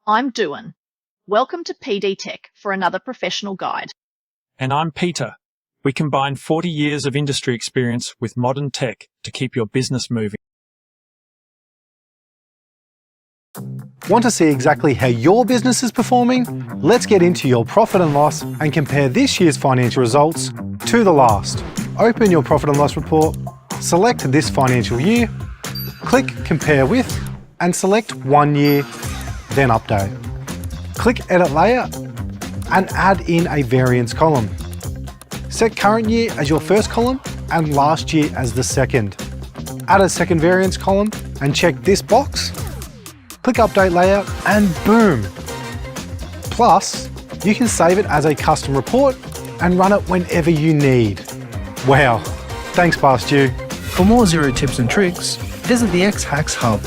I'm Duan. Welcome to PD Tech for another professional guide. And I'm Peter. We combine 40 years of industry experience with modern tech to keep your business moving. Want to see exactly how your business is performing? Let's get into your profit and loss and compare this year's financial results to the last. Open your profit and loss report, select this financial year, click Compare With, and select 1 year, then Update. Click Edit Layout and add in a variance column. Set current year as your first column and last year as the second. Add a second variance column and check this box. Click Update Layout and boom! Plus, you can save it as a custom report and run it whenever you need. Wow, thanks past you. For more Xero tips and tricks, visit the X Hacks Hub.